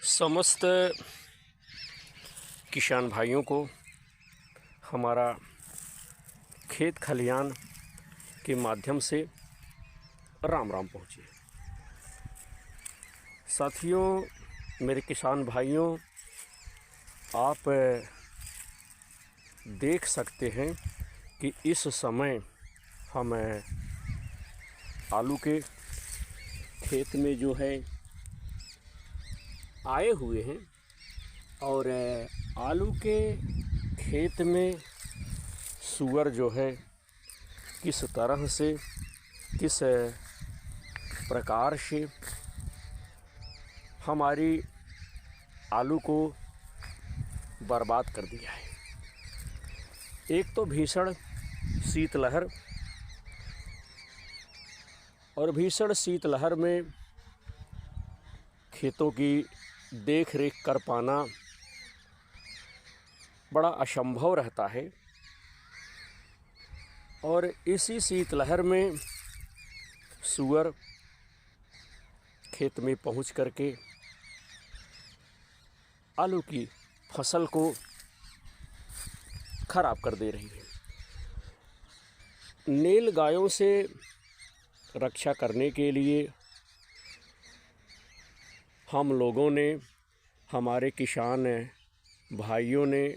समस्त किसान भाइयों को हमारा खेत खलियान के माध्यम से राम राम पहुँचे। साथियों, मेरे किसान भाइयों, आप देख सकते हैं कि इस समय हम आलू के खेत में जो है आए हुए हैं और आलू के खेत में सुअर जो है किस तरह से, किस प्रकार से हमारी आलू को बर्बाद कर दिया है। एक तो भीषण शीतलहर, और भीषण शीतलहर में खेतों की देख रेख कर पाना बड़ा असंभव रहता है। और इसी शीतलहर में सुअर खेत में पहुंच करके आलू की फसल को खराब कर दे रही है। नील गायों से रक्षा करने के लिए हम लोगों ने, हमारे किसान भाइयों ने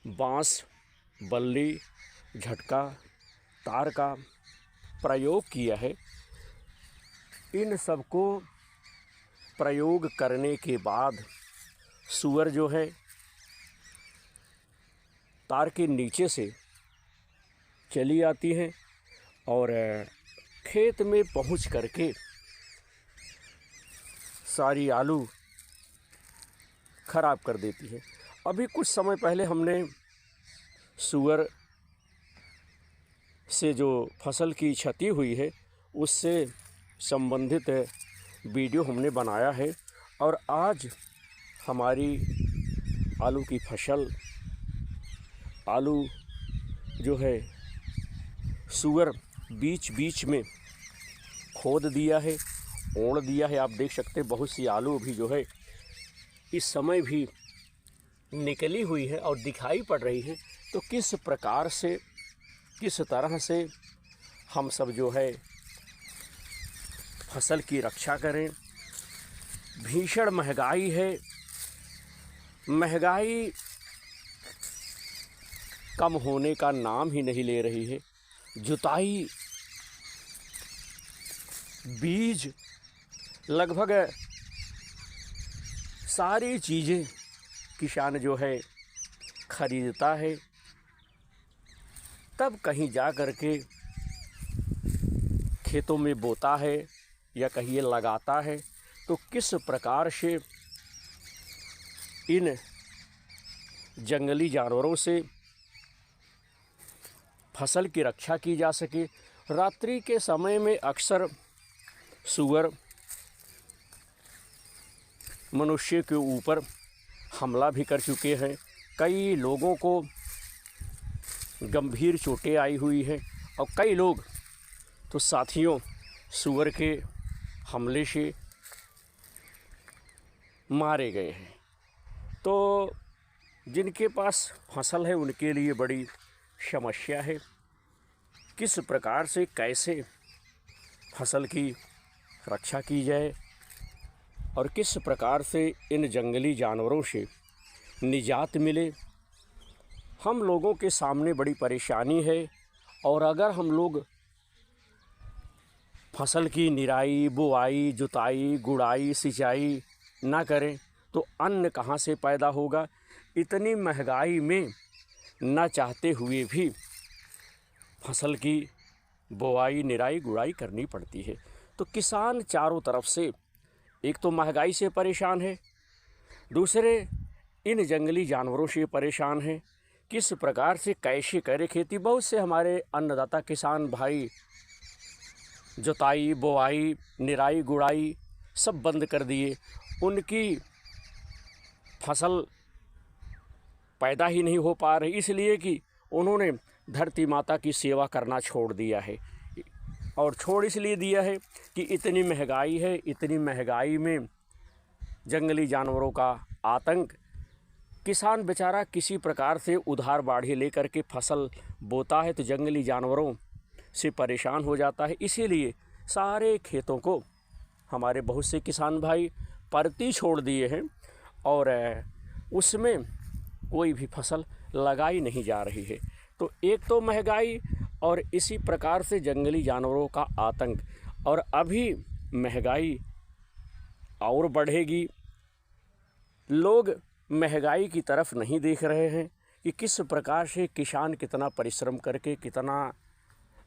बांस, बल्ली, झटका, तार का प्रयोग किया है। इन सब को प्रयोग करने के बाद सुअर जो है तार के नीचे से चली आती है और खेत में पहुंच करके सारी आलू खराब कर देती है। अभी कुछ समय पहले हमने सुअर से जो फसल की क्षति हुई है उससे संबंधित वीडियो हमने बनाया है। और आज हमारी आलू की फसल, आलू जो है सुअर बीच बीच में खोद दिया है, ओढ़ दिया है। आप देख सकते हैं बहुत सी आलू भी जो है इस समय भी निकली हुई है और दिखाई पड़ रही है। तो किस प्रकार से, किस तरह से हम सब जो है फसल की रक्षा करें। भीषण महंगाई है, महंगाई कम होने का नाम ही नहीं ले रही है। जुताई, बीज, लगभग सारी चीज़ें किसान जो है खरीदता है, तब कहीं जा कर के खेतों में बोता है या कहीं लगाता है। तो किस प्रकार से इन जंगली जानवरों से फसल की रक्षा की जा सके। रात्रि के समय में अक्सर सुअर मनुष्य के ऊपर हमला भी कर चुके हैं। कई लोगों को गंभीर चोटें आई हुई हैं और कई लोग तो साथियों सुअर के हमले से मारे गए हैं। तो जिनके पास फसल है उनके लिए बड़ी समस्या है। किस प्रकार से, कैसे फसल की रक्षा की जाए और किस प्रकार से इन जंगली जानवरों से निजात मिले, हम लोगों के सामने बड़ी परेशानी है। और अगर हम लोग फसल की निराई, बुआई, जुताई, गुड़ाई, सिंचाई ना करें तो अन्न कहाँ से पैदा होगा। इतनी महंगाई में ना चाहते हुए भी फसल की बुआई, निराई, गुड़ाई करनी पड़ती है। तो किसान चारों तरफ से एक तो महंगाई से परेशान है, दूसरे इन जंगली जानवरों से परेशान है। किस प्रकार से, कैसे करे खेती। बहुत से हमारे अन्नदाता किसान भाई जुताई, बुआई, निराई, गुड़ाई सब बंद कर दिए। उनकी फसल पैदा ही नहीं हो पा रही, इसलिए कि उन्होंने धरती माता की सेवा करना छोड़ दिया है। और छोड़ इसलिए दिया है कि इतनी महंगाई है, इतनी महंगाई में जंगली जानवरों का आतंक। किसान बेचारा किसी प्रकार से उधार बाढ़ी लेकर के फसल बोता है तो जंगली जानवरों से परेशान हो जाता है। इसीलिए सारे खेतों को हमारे बहुत से किसान भाई परती छोड़ दिए हैं और उसमें कोई भी फसल लगाई नहीं जा रही है। तो एक तो महंगाई और इसी प्रकार से जंगली जानवरों का आतंक, और अभी महंगाई और बढ़ेगी। लोग महंगाई की तरफ नहीं देख रहे हैं कि किस प्रकार से किसान कितना परिश्रम करके, कितना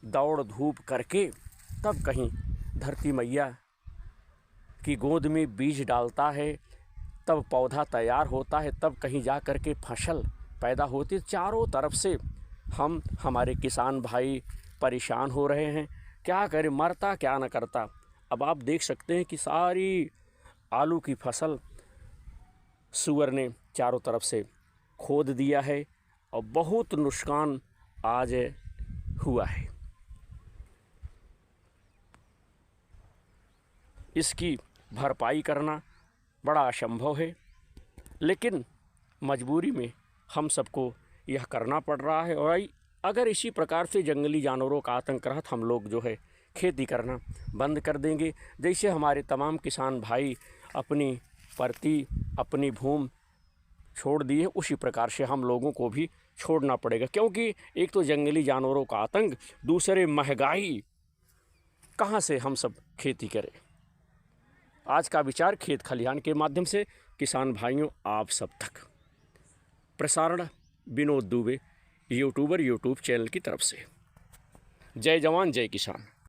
दौड़ धूप करके तब कहीं धरती मैया की गोद में बीज डालता है, तब पौधा तैयार होता है, तब कहीं जा कर के फसल पैदा होती। चारों तरफ से हमारे किसान भाई परेशान हो रहे हैं। क्या करें, मरता क्या न करता। अब आप देख सकते हैं कि सारी आलू की फसल सूअर ने चारों तरफ से खोद दिया है और बहुत नुकसान आज हुआ है। इसकी भरपाई करना बड़ा असंभव है, लेकिन मजबूरी में हम सबको यह करना पड़ रहा है। और अगर इसी प्रकार से जंगली जानवरों का आतंक रहा तो हम लोग जो है खेती करना बंद कर देंगे। जैसे हमारे तमाम किसान भाई अपनी परती, अपनी भूमि छोड़ दिए, उसी प्रकार से हम लोगों को भी छोड़ना पड़ेगा। क्योंकि एक तो जंगली जानवरों का आतंक, दूसरे महंगाई, कहाँ से हम सब खेती करें। आज का विचार खेत खलिहान के माध्यम से किसान भाइयों आप सब तक। प्रसारण Vinod Dubey, YouTuber, YouTube channel की तरफ से। जय जवान जय किसान।